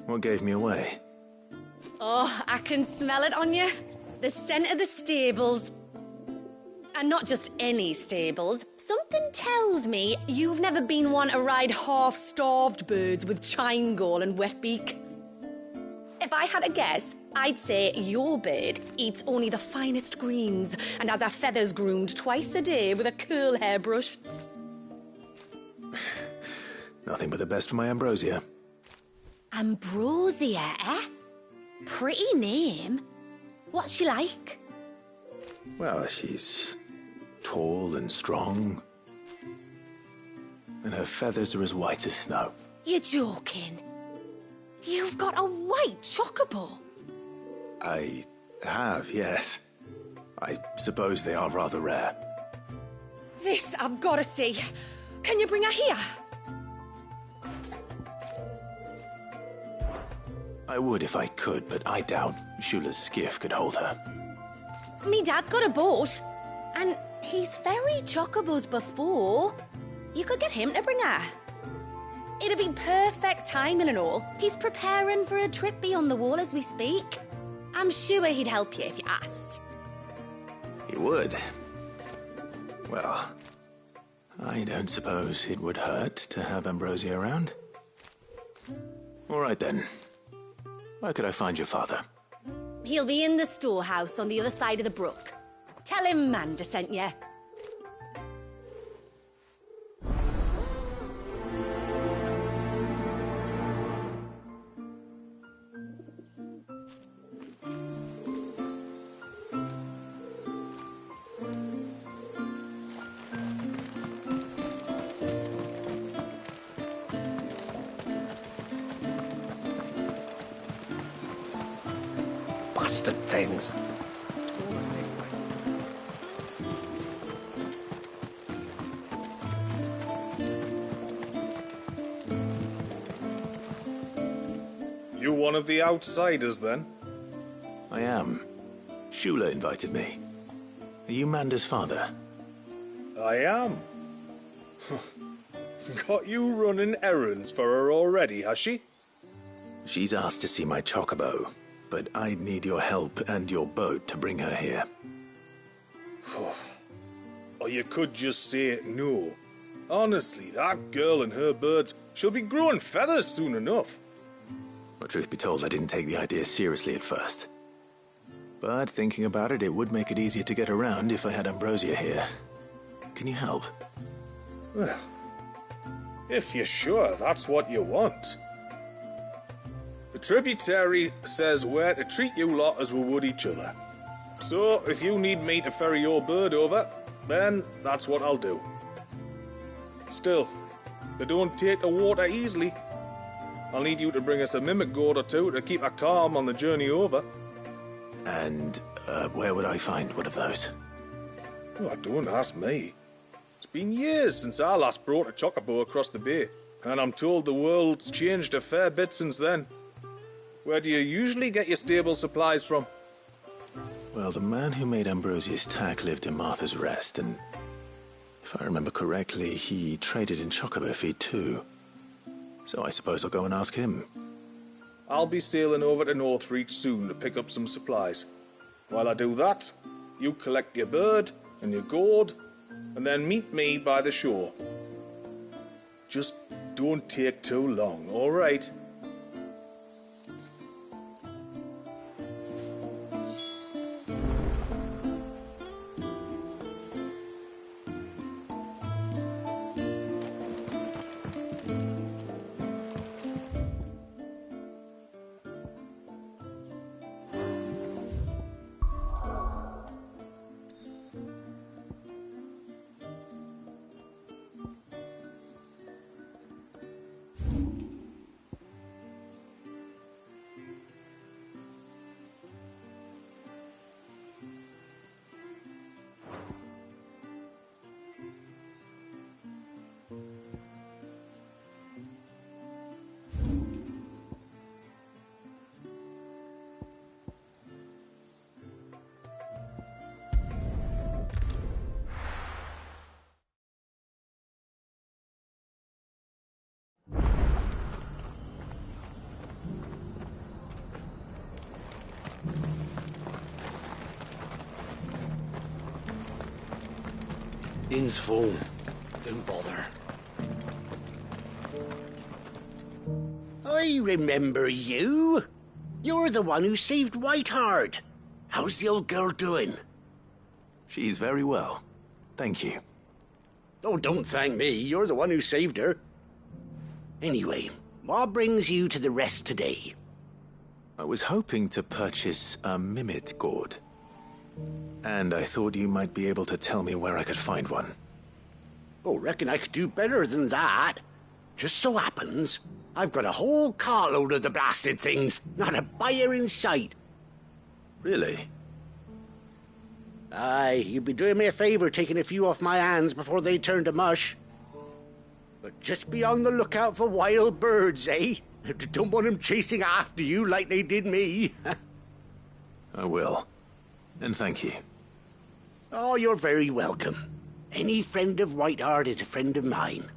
What gave me away? Oh, I can smell it on you. The scent of the stables. And not just any stables. Something tells me you've never been one to ride half-starved birds with chine-gall and wet beak. If I had a guess, I'd say your bird eats only the finest greens and has her feathers groomed twice a day with a curl hairbrush. Nothing but the best for my ambrosia. Ambrosia, eh? Pretty name. What's she like? Well, she's tall and strong. And her feathers are as white as snow. You're joking. You've got a white chocobo. I have, yes. I suppose they are rather rare. This I've got to see. Can you bring her here? I would if I could, but I doubt Shula's skiff could hold her. Me dad's got a boat, and he's ferried chocobos before. You could get him to bring her. It'd be perfect timing and all. He's preparing for a trip beyond the wall as we speak. I'm sure he'd help you if you asked. He would. Well, I don't suppose it would hurt to have Ambrosia around. All right then. Where could I find your father? He'll be in the storehouse on the other side of the brook. Tell him Manda sent you. Bastard things. You one of the outsiders, then? I am. Shula invited me. Are you Manda's father? I am. Got you running errands for her already, has she? She's asked to see my chocobo, but I'd need your help and your boat to bring her here. Or you could just say no. Honestly, that girl and her birds, she'll be growing feathers soon enough. Well, truth be told, I didn't take the idea seriously at first. But thinking about it, it would make it easier to get around if I had Ambrosia here. Can you help? Well, if you're sure that's what you want. The tributary says we're to treat you lot as we would each other. So, if you need me to ferry your bird over, then that's what I'll do. Still, they don't take the water easily. I'll need you to bring us a mimic gourd or two to keep her calm on the journey over. And, where would I find one of those? Oh, don't ask me. It's been years since I last brought a chocobo across the bay, and I'm told the world's changed a fair bit since then. Where do you usually get your stable supplies from? Well, the man who made Ambrosia's tack lived in Martha's Rest, and if I remember correctly, he traded in chocobo feed too. So I suppose I'll go and ask him. I'll be sailing over to Northreach soon to pick up some supplies. While I do that, you collect your bird and your gourd, and then meet me by the shore. Just don't take too long, all right? Inn's phone. Don't bother. I remember you. You're the one who saved Whiteheart. How's the old girl doing? She's very well. Thank you. Oh, don't thank me. You're the one who saved her. Anyway, what brings you to the rest today? I was hoping to purchase a mimid gourd. And I thought you might be able to tell me where I could find one. Oh, reckon I could do better than that. Just so happens, I've got a whole carload of the blasted things. Not a buyer in sight. Really? Aye, you'd be doing me a favor taking a few off my hands before they turn to mush. But just be on the lookout for wild birds, eh? Don't want them chasing after you like they did me. I will. And thank you. Oh, you're very welcome. Any friend of Whiteheart is a friend of mine.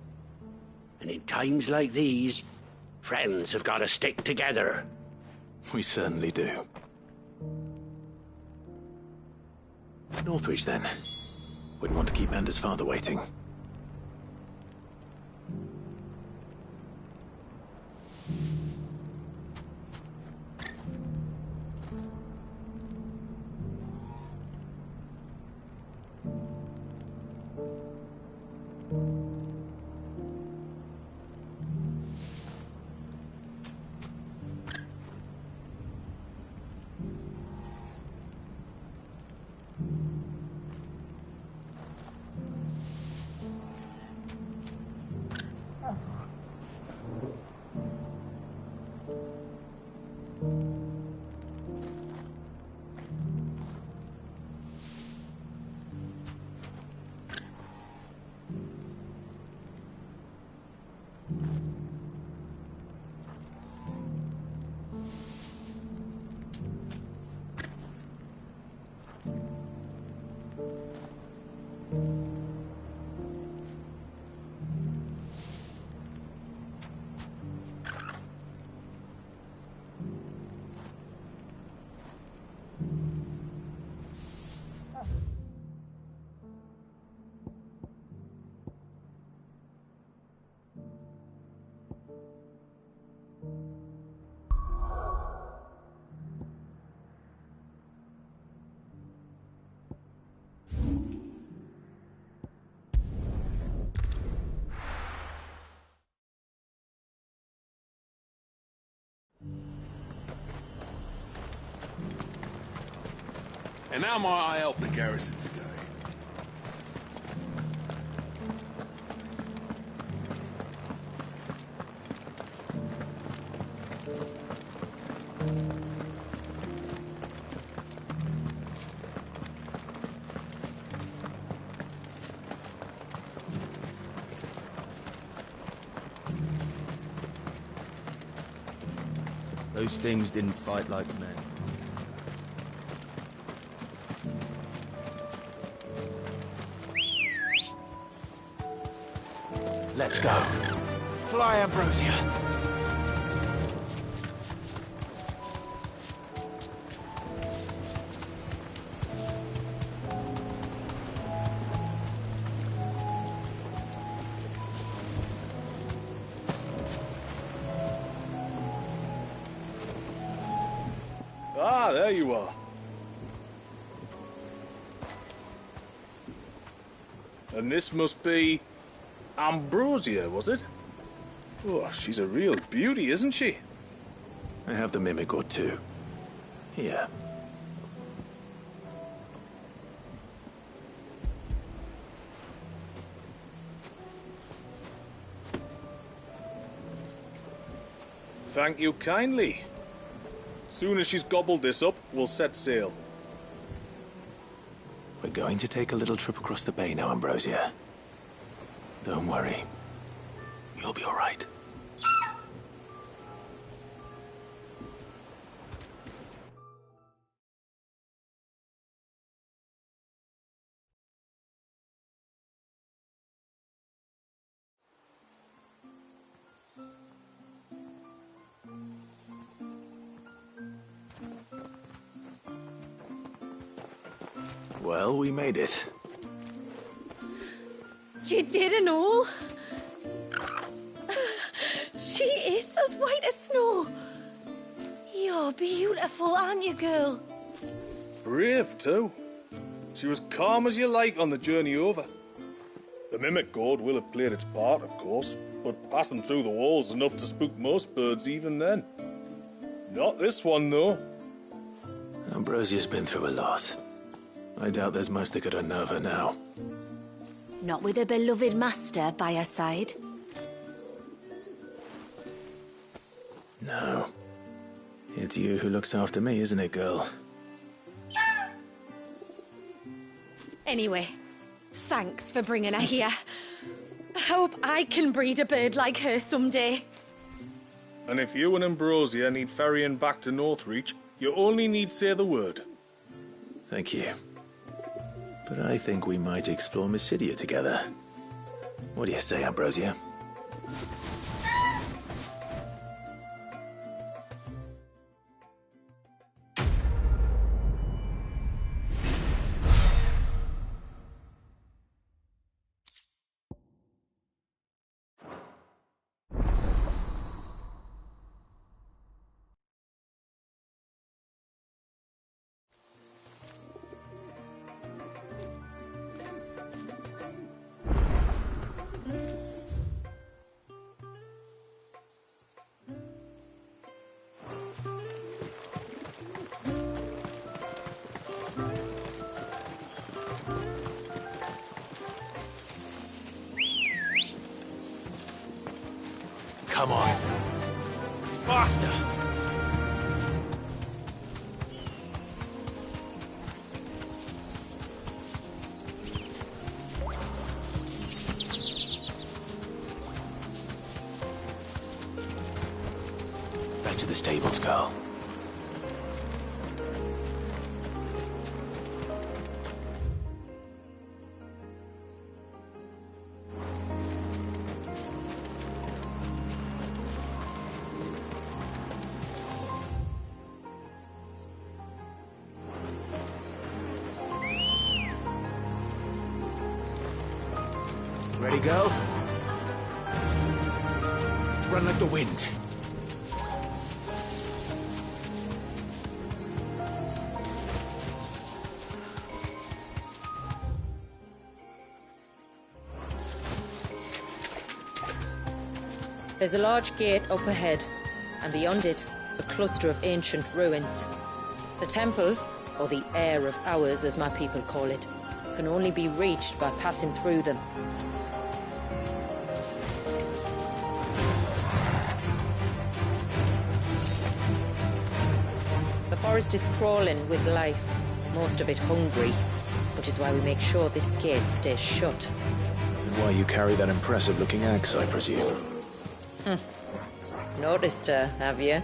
And in times like these, friends have got to stick together. We certainly do. Northreach, then. Wouldn't want to keep Anders' father waiting. And how might I help the garrison today? Those things didn't fight like men. Let's go. Fly, Ambrosia. Ah, there you are. And this must be Ambrosia, was it? Oh, she's a real beauty, isn't she? I have the mimic or two. Here. Thank you kindly. Soon as she's gobbled this up, we'll set sail. We're going to take a little trip across the bay now, Ambrosia. Don't worry. You'll be all right. Well, we made it. You didn't all? She is as white as snow. You're beautiful, aren't you, girl? Brave, too. She was calm as you like on the journey over. The mimic gourd will have played its part, of course, but passing through the walls enough to spook most birds even then. Not this one, though. Ambrosia's been through a lot. I doubt there's much that could unnerve her now. Not with a beloved master by her side. No. It's you who looks after me, isn't it, girl? Anyway, thanks for bringing her here. I hope I can breed a bird like her someday. And if you and Ambrosia need ferrying back to Northreach, you only need say the word. Thank you. But I think we might explore Mysidia together. What do you say, Ambrosia? Come on. Faster! Back to the stables, girl. Ready, go? Run like the wind. There's a large gate up ahead, and beyond it, a cluster of ancient ruins. The temple, or the Heir of Hours as my people call it, can only be reached by passing through them. The forest is crawling with life, most of it hungry, which is why we make sure this gate stays shut. And why you carry that impressive-looking axe, I presume? Noticed her, have you?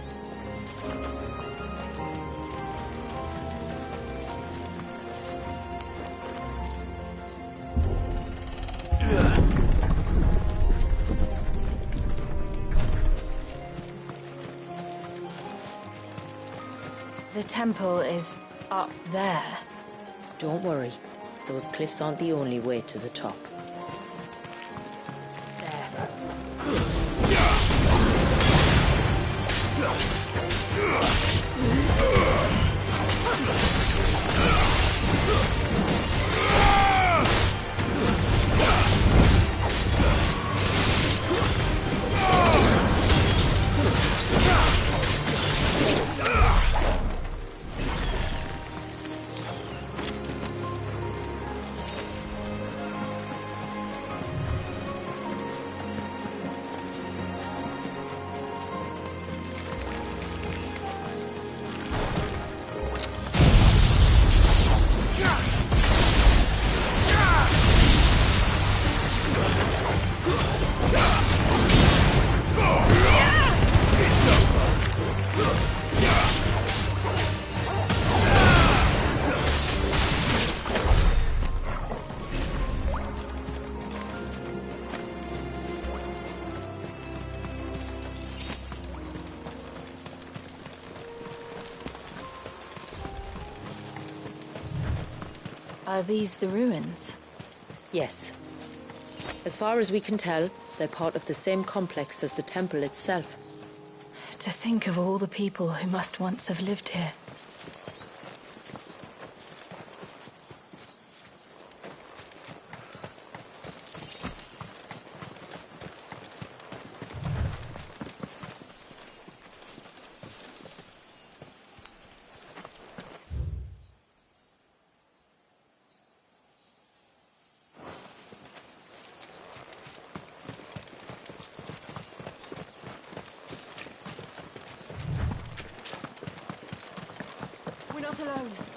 The temple is up there. Don't worry. Those cliffs aren't the only way to the top. Are these the ruins? Yes. As far as we can tell, they're part of the same complex as the temple itself. To think of all the people who must once have lived here. alone.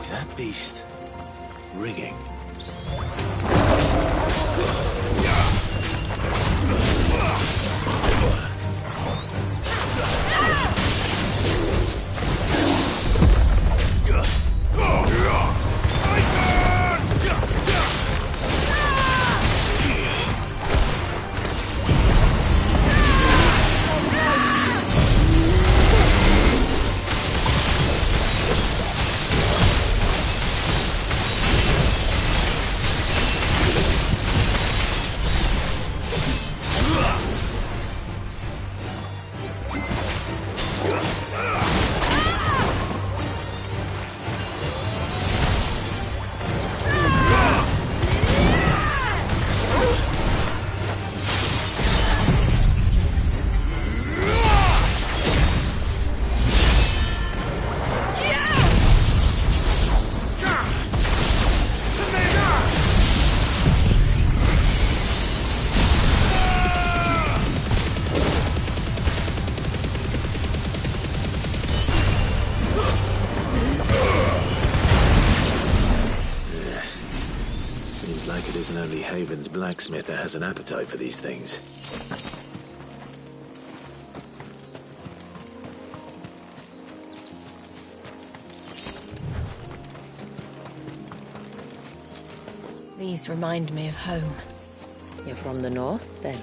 Is that beast rigging? Like it isn't only Haven's blacksmith that has an appetite for these things. These remind me of home. You're from the north, then?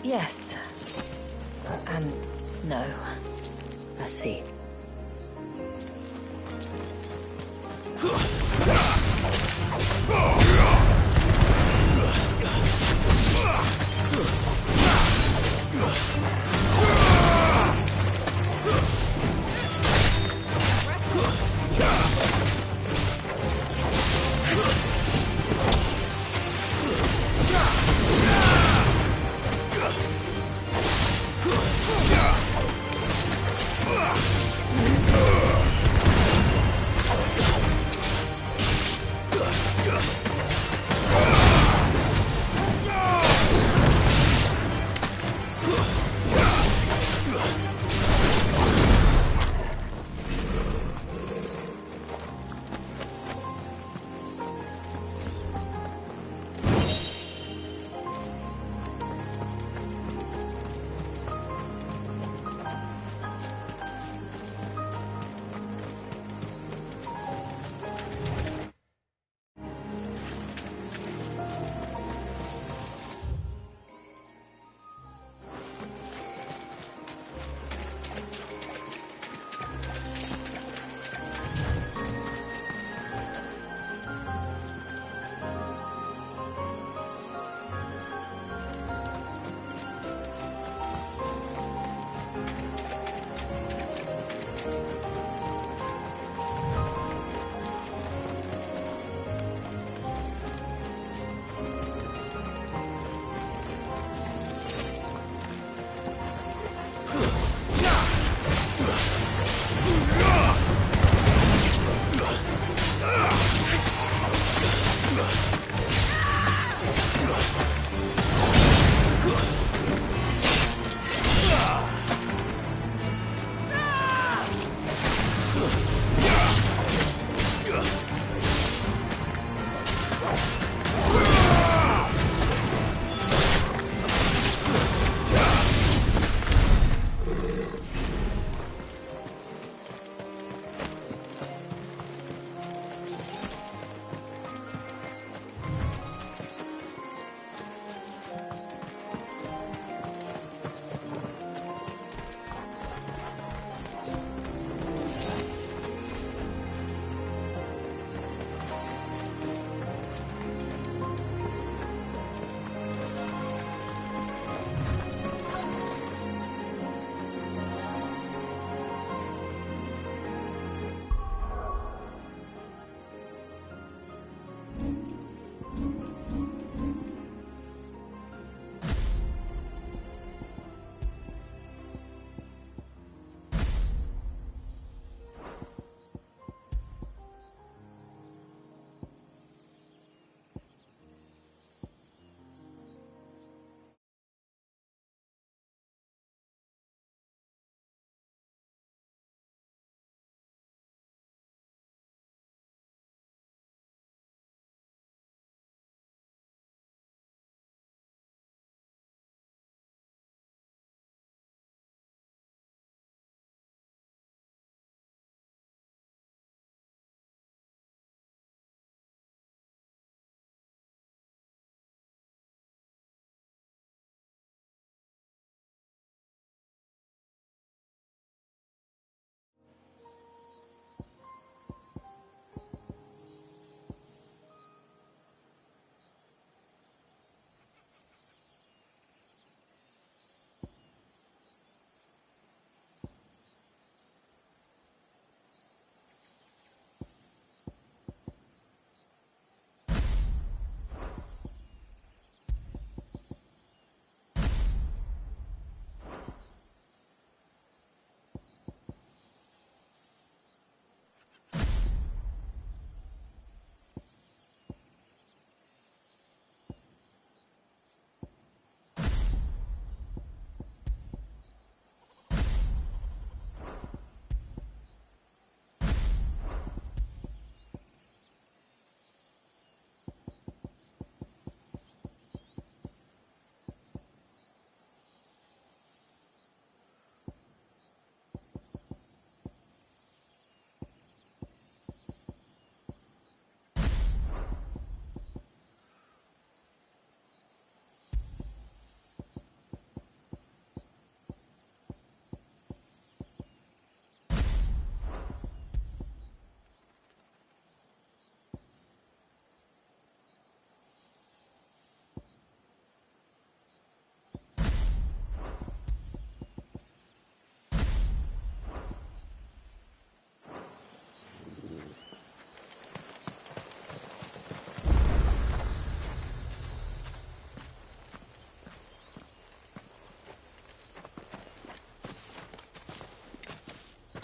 Yes. And no. I see. Ugh.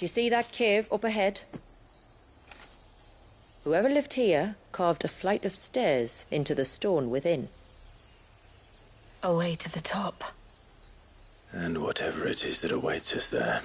Do you see that cave up ahead? Whoever lived here carved a flight of stairs into the stone within. A way to the top. And whatever it is that awaits us there.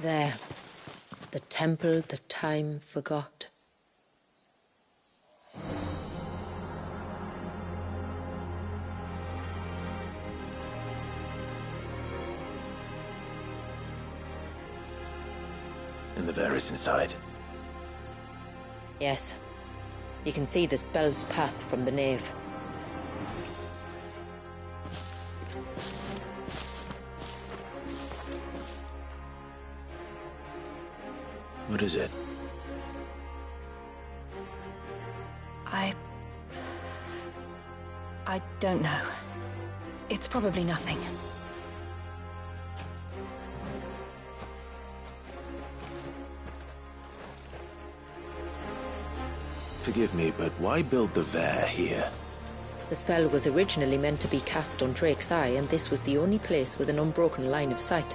There. The temple that time forgot. And the Varys inside? Yes. You can see the spell's path from the nave. What is it? I don't know. It's probably nothing. Forgive me, but why build the Vare here? The spell was originally meant to be cast on Drake's Eye, and this was the only place with an unbroken line of sight.